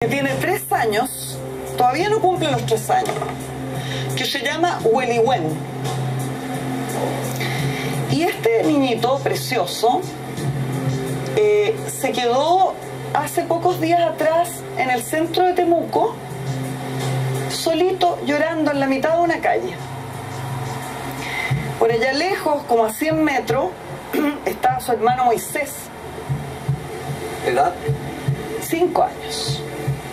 que tiene 3 años, todavía no cumple los 3 años, que se llama Weliwen. Y este niñito precioso se quedó hace pocos días atrás en el centro de Temuco, solito llorando en la mitad de una calle. Por allá lejos, como a 100 metros, estaba su hermano Moisés. ¿Edad? 5 años.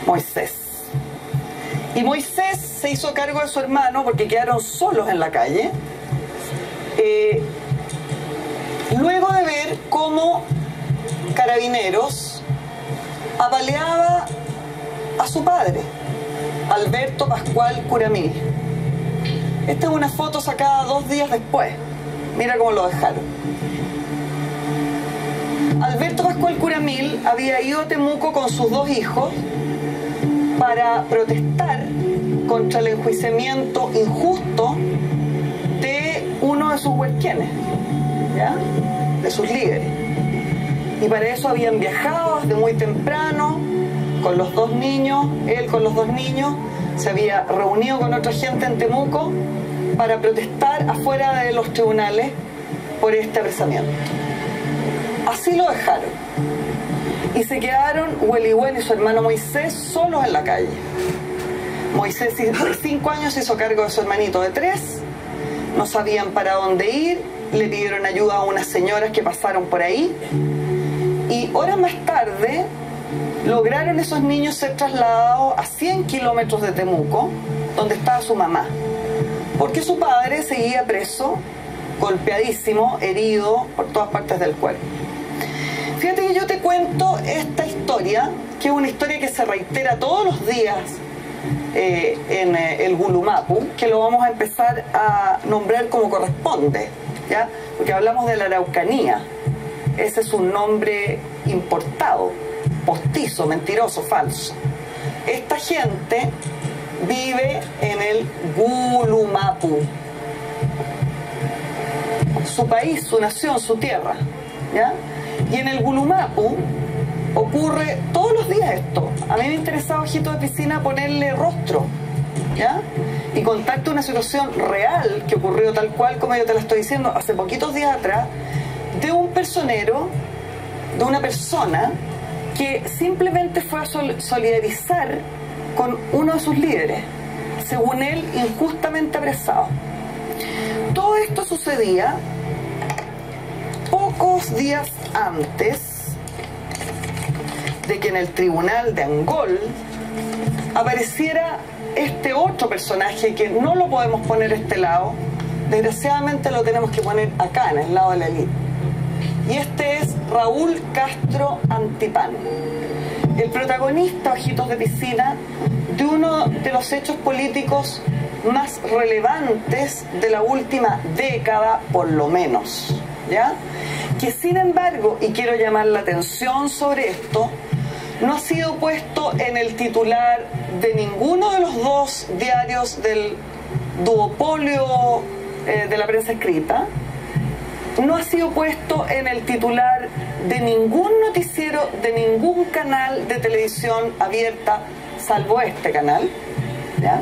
Moisés. Y Moisés se hizo cargo de su hermano porque quedaron solos en la calle. Luego de ver cómo Carabineros apaleaba a su padre, Alberto Pascual Curamil. Esta es una foto sacada 2 días después. Mira cómo lo dejaron. Alberto Pascual Curamil había ido a Temuco con sus 2 hijos para protestar contra el enjuiciamiento injusto de uno de sus huerquienes, ¿ya? De sus líderes. Y para eso habían viajado desde muy temprano con los 2 niños, él con los 2 niños, se había reunido con otra gente en Temuco para protestar afuera de los tribunales por este apresamiento. Así lo dejaron. Y se quedaron Weliwen y su hermano Moisés solos en la calle. Moisés de 5 años se hizo cargo de su hermanito de 3. No sabían para dónde ir. Le pidieron ayuda a unas señoras que pasaron por ahí. Y horas más tarde lograron esos niños ser trasladados a 100 kilómetros de Temuco, donde estaba su mamá. Porque su padre seguía preso, golpeadísimo, herido por todas partes del cuerpo. Fíjate que yo te cuento esta historia, que es una historia que se reitera todos los días en el Gulumapu, que lo vamos a empezar a nombrar como corresponde, ¿ya? Porque hablamos de la Araucanía. Ese es un nombre importado, postizo, mentiroso, falso. Esta gente vive en el Gulumapu, su país, su nación, su tierra, ¿ya? Y en el Gulumapu ocurre todos los días esto. A mí me interesaba, ojito de piscina, ponerle rostro, ¿ya? Y contarte una situación real que ocurrió tal cual como yo te la estoy diciendo hace poquitos días atrás, de un personero, de una persona que simplemente fue a solidarizar con uno de sus líderes, según él, injustamente apresado. Todo esto sucedía pocos días antes de que en el tribunal de Angol apareciera este otro personaje que no lo podemos poner a este lado, desgraciadamente lo tenemos que poner acá, en el lado de la elite. Y este es Raúl Castro Antipán, el protagonista, ojitos de piscina, de uno de los hechos políticos más relevantes de la última década, por lo menos, ¿ya? Que sin embargo, y quiero llamar la atención sobre esto, no ha sido puesto en el titular de ninguno de los 2 diarios del duopolio de la prensa escrita, no ha sido puesto en el titular de ningún noticiero, de ningún canal de televisión abierta, salvo este canal, ¿ya?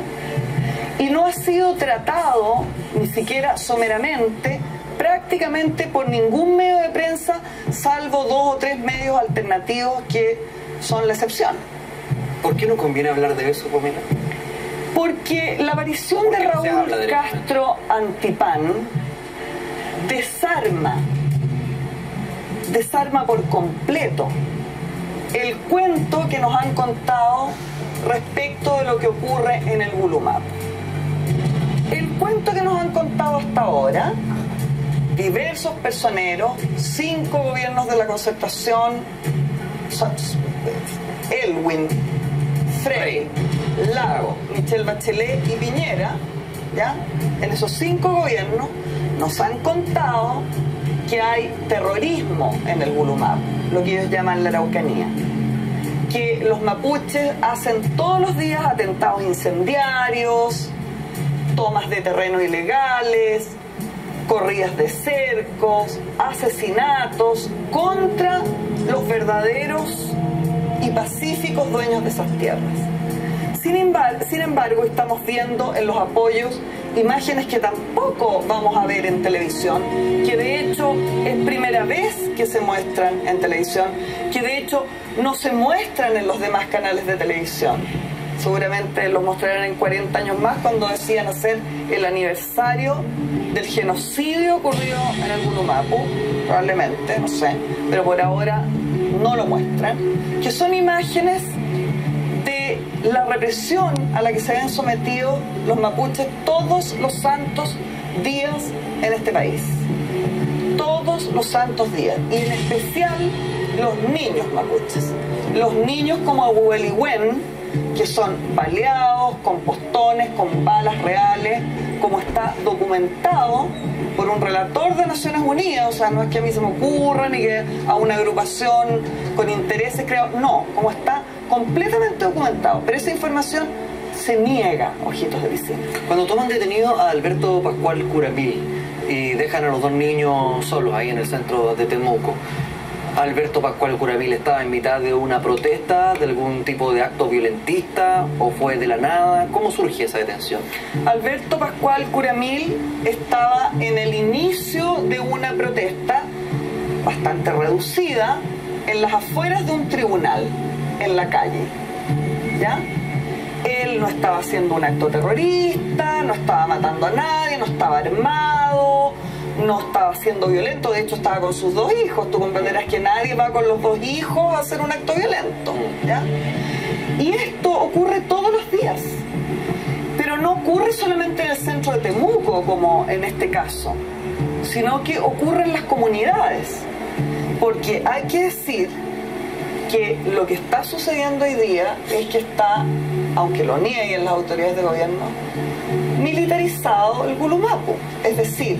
Y no ha sido tratado, ni siquiera someramente, prácticamente por ningún medio de prensa, salvo 2 o 3 medios alternativos que son la excepción. ¿Por qué no conviene hablar de eso, Pamela? Porque la aparición de Raúl Castro Antipán desarma por completo el cuento que nos han contado respecto de lo que ocurre en el Gulumapu. El cuento que nos han contado hasta ahora, diversos personeros, 5 gobiernos de la Concertación, Elwin, Frey, Lago, Michelle Bachelet y Piñera, ¿ya? En esos 5 gobiernos nos han contado que hay terrorismo en el Gulumapu, lo que ellos llaman la Araucanía, que los mapuches hacen todos los días atentados incendiarios, tomas de terreno ilegales, corridas de cercos, asesinatos contra los verdaderos y pacíficos dueños de esas tierras. Sin embargo, estamos viendo en los apoyos imágenes que tampoco vamos a ver en televisión, que de hecho es primera vez que se muestran en televisión, que de hecho no se muestran en los demás canales de televisión. Seguramente los mostrarán en 40 años más, cuando decían hacer el aniversario del genocidio ocurrido en el Gulumapu, probablemente, no sé, pero por ahora no lo muestran, que son imágenes de la represión a la que se ven sometidos los mapuches todos los santos días en este país. Todos los santos días, y en especial los niños mapuches. Los niños como Huelihuén, que son baleados con postones, con balas reales, como está documentado por un relator de Naciones Unidas. O sea, no es que a mí se me ocurra ni que a una agrupación con intereses creados, no, como está completamente documentado. Pero esa información se niega, ojitos de vecino. Cuando toman detenido a Alberto Pascual Curamil y dejan a los dos niños solos ahí en el centro de Temuco, ¿Alberto Pascual Curamil estaba en mitad de una protesta, de algún tipo de acto violentista, o fue de la nada? ¿Cómo surge esa detención? Alberto Pascual Curamil estaba en el inicio de una protesta bastante reducida en las afueras de un tribunal, en la calle, ¿ya? Él no estaba haciendo un acto terrorista, no estaba matando a nadie, no estaba armado, no estaba siendo violento. De hecho estaba con sus dos hijos. Tú comprenderás que nadie va con los dos hijos a hacer un acto violento, ¿ya? Y esto ocurre todos los días, pero no ocurre solamente en el centro de Temuco, como en este caso, sino que ocurre en las comunidades, porque hay que decir que lo que está sucediendo hoy día es que está, aunque lo nieguen las autoridades de gobierno, militarizado el Gulumapu. Es decir,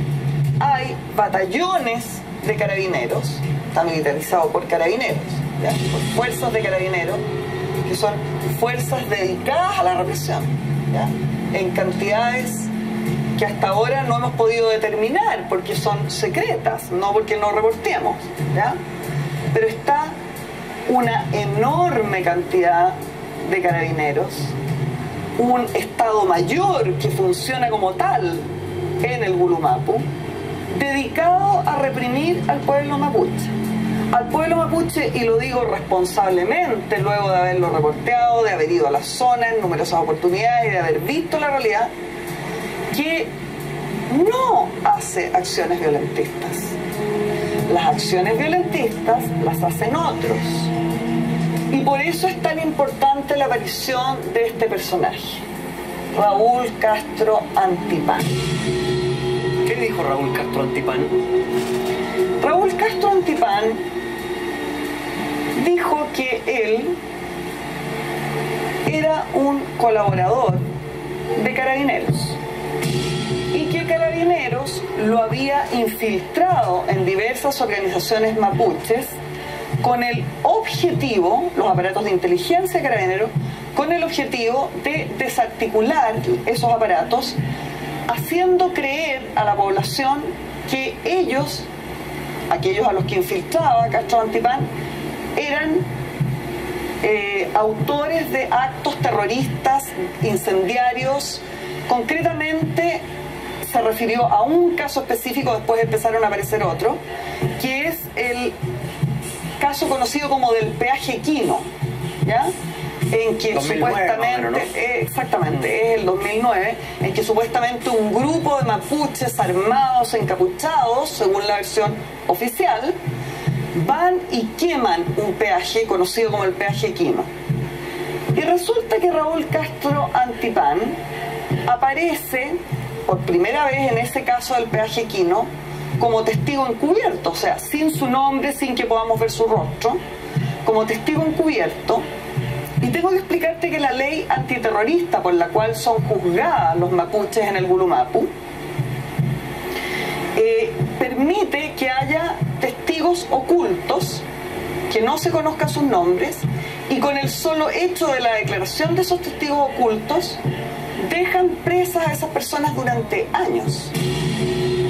hay batallones de carabineros, está militarizado por carabineros, ¿ya? Por fuerzas de carabineros, que son fuerzas dedicadas a la represión, ¿ya? En cantidades que hasta ahora no hemos podido determinar porque son secretas, no porque no reportemos, ¿ya? Pero está una enorme cantidad de carabineros, un Estado Mayor que funciona como tal en el Gulumapu, dedicado a reprimir al pueblo mapuche. Al pueblo mapuche, y lo digo responsablemente, luego de haberlo reporteado, de haber ido a la zona en numerosas oportunidades y de haber visto la realidad, que no hace acciones violentistas. Las acciones violentistas las hacen otros. Y por eso es tan importante la aparición de este personaje, Raúl Castro Antipán. ¿Qué dijo Raúl Castro Antipán? Raúl Castro Antipán dijo que él era un colaborador de Carabineros y que Carabineros lo había infiltrado en diversas organizaciones mapuches con el objetivo, los aparatos de inteligencia de Carabineros, con el objetivo de desarticular esos aparatos, haciendo creer a la población que ellos, aquellos a los que infiltraba Castro Antipán, eran autores de actos terroristas, incendiarios. Concretamente se refirió a un caso específico, después empezaron a aparecer otros, que es el caso conocido como del peaje Quino, ¿ya? En que 2009, supuestamente, ¿no? exactamente, es el 2009, en que supuestamente un grupo de mapuches armados, encapuchados, según la versión oficial, van y queman un peaje conocido como el peaje Quino. Y resulta que Raúl Castro Antipán aparece por primera vez en ese caso del peaje Quino como testigo encubierto, o sea, sin su nombre, sin que podamos ver su rostro, como testigo encubierto. Y tengo que explicarte que la ley antiterrorista por la cual son juzgadas los mapuches en el Gulumapu permite que haya testigos ocultos, que no se conozcan sus nombres, y con el solo hecho de la declaración de esos testigos ocultos dejan presas a esas personas durante años.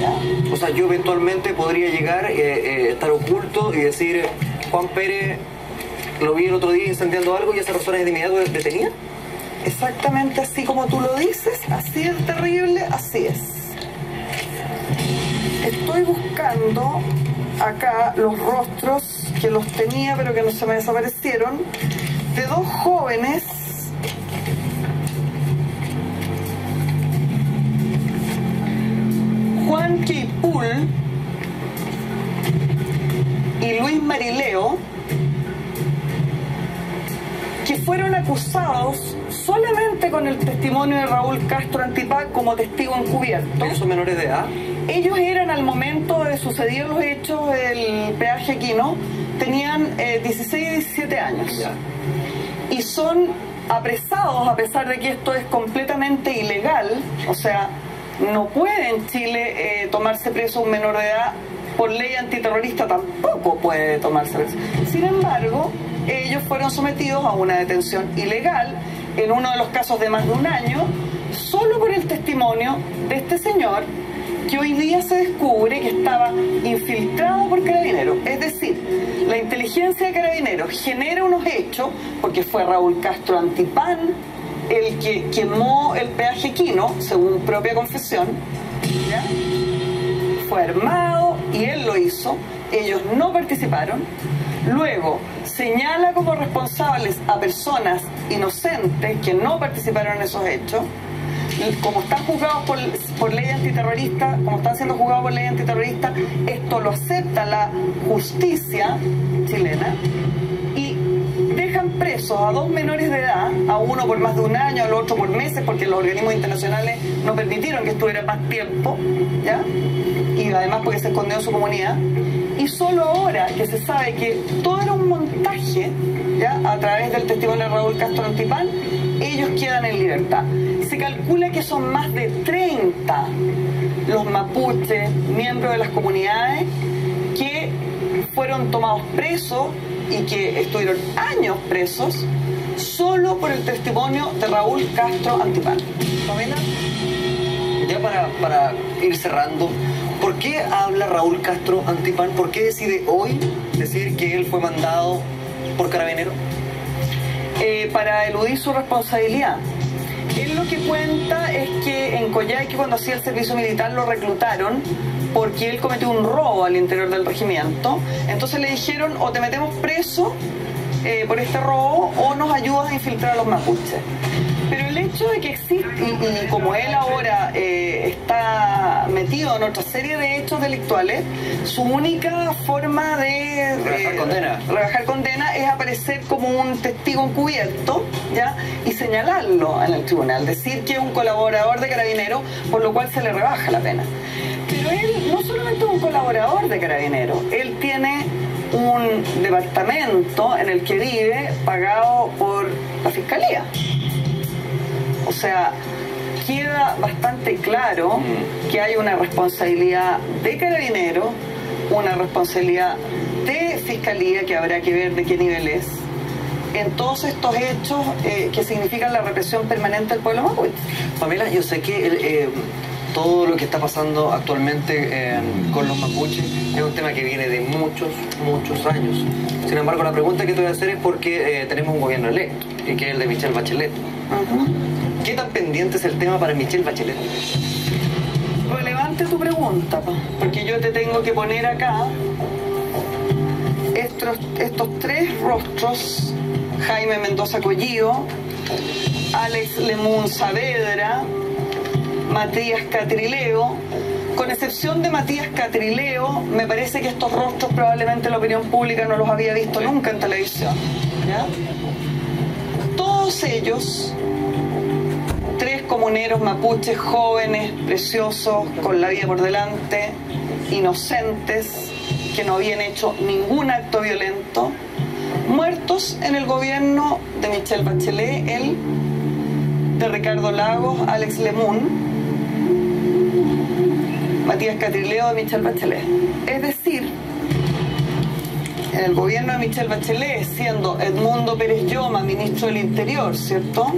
¿Ya? O sea, yo eventualmente podría llegar, estar oculto y decir, Juan Pérez lo vi el otro día incendiando algo y esa persona es de inmediato detenida. Exactamente así como tú lo dices, así es terrible, así es. Estoy buscando acá los rostros que los tenía pero que no se me desaparecieron, de dos jóvenes Juan Quipul y Luis Marileo, que fueron acusados solamente con el testimonio de Raúl Castro Antipán como testigo encubierto. ¿Ellos son menores de edad? Ellos eran, al momento de suceder los hechos del peaje Aquino, tenían 16 y 17 años. Ya. Y son apresados, a pesar de que esto es completamente ilegal, o sea, no puede en Chile tomarse preso un menor de edad, por ley antiterrorista tampoco puede tomarse preso. Sin embargo, ellos fueron sometidos a una detención ilegal, en uno de los casos de más de un año, solo por el testimonio de este señor, que hoy día se descubre que estaba infiltrado por Carabineros. Es decir, la inteligencia de Carabineros genera unos hechos, porque fue Raúl Castro Antipán el que quemó el peaje Quino, según propia confesión, ¿ya? Fue armado y él lo hizo, ellos no participaron. Luego señala como responsables a personas inocentes que no participaron en esos hechos. Como están juzgados por ley antiterrorista, como están siendo juzgados por ley antiterrorista, esto lo acepta la justicia chilena y dejan presos a dos menores de edad, a uno por más de un año, al otro por meses, porque los organismos internacionales no permitieron que estuviera más tiempo, ¿ya? Y además porque se escondió en su comunidad. Y solo ahora que se sabe que todo era un montaje, ¿ya?, a través del testimonio de Raúl Castro Antipán, ellos quedan en libertad. Se calcula que son más de 30 los mapuches, miembros de las comunidades, que fueron tomados presos y que estuvieron años presos solo por el testimonio de Raúl Castro Antipán. Pamela, ya para ir cerrando, ¿por qué habla Raúl Castro Antipán? ¿Por qué decide hoy decir que él fue mandado por Carabineros? Para eludir su responsabilidad. Él lo que cuenta es que en Coyhaique, cuando hacía el servicio militar, lo reclutaron porque él cometió un robo al interior del regimiento. Entonces le dijeron: o te metemos preso por este robo o nos ayudas a infiltrar a los mapuches. Pero el hecho de que existe, y como él ahora está metido en otra serie de hechos delictuales, su única forma de rebajar condena es aparecer como un testigo encubierto, ¿ya?, y señalarlo en el tribunal, decir que es un colaborador de Carabineros, por lo cual se le rebaja la pena. Pero él no solamente es un colaborador de Carabineros, él tiene un departamento en el que vive pagado por la Fiscalía. O sea, queda bastante claro que hay una responsabilidad de Carabineros, una responsabilidad de Fiscalía, que habrá que ver de qué nivel es, en todos estos hechos que significan la represión permanente del pueblo mapuche. Pamela, yo sé que todo lo que está pasando actualmente con los mapuches es un tema que viene de muchos años. Sin embargo, la pregunta que te voy a hacer es porque tenemos un gobierno electo, y que es el de Michelle Bachelet. ¿Qué tan pendiente es el tema para Michelle Bachelet? Relevante tu pregunta, porque yo te tengo que poner acá estos tres rostros: Jaime Mendoza Collido, Alex Lemun Saavedra, Matías Catrileo. Con excepción de Matías Catrileo, me parece que estos rostros probablemente la opinión pública no los había visto nunca en televisión, ¿ya? Todos ellos, tres comuneros mapuches jóvenes, preciosos, con la vida por delante, inocentes, que no habían hecho ningún acto violento, muertos en el gobierno de Michelle Bachelet, él, de Ricardo Lagos, Alex Lemun, Matías Catrileo, de Michelle Bachelet. Es decir, en el gobierno de Michelle Bachelet, siendo Edmundo Pérez Lloma ministro del Interior, ¿cierto?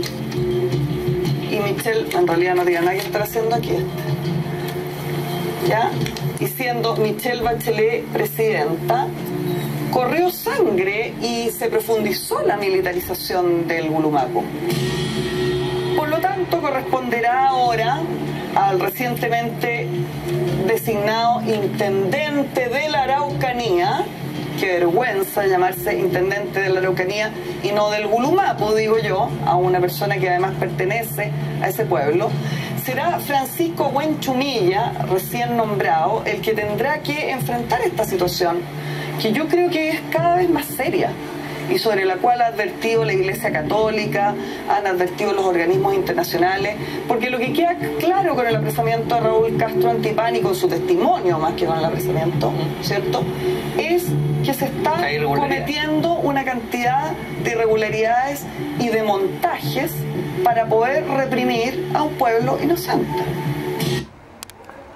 Y Michelle en realidad no tiene nada que estar haciendo aquí, ¿ya? Y siendo Michelle Bachelet presidenta, corrió sangre y se profundizó la militarización del Gulumaco. Por lo tanto, corresponderá ahora al recientemente designado intendente de la Araucanía, qué vergüenza llamarse intendente de la Araucanía y no del Gulumapo, digo yo, a una persona que además pertenece a ese pueblo, será Francisco Buenchumilla, recién nombrado, el que tendrá que enfrentar esta situación, que yo creo que es cada vez más seria y sobre la cual ha advertido la Iglesia Católica, han advertido los organismos internacionales, porque lo que queda claro con el apresamiento de Raúl Castro Antipán y con su testimonio, más que con el apresamiento, ¿cierto?, es que se está cometiendo una cantidad de irregularidades y de montajes para poder reprimir a un pueblo inocente.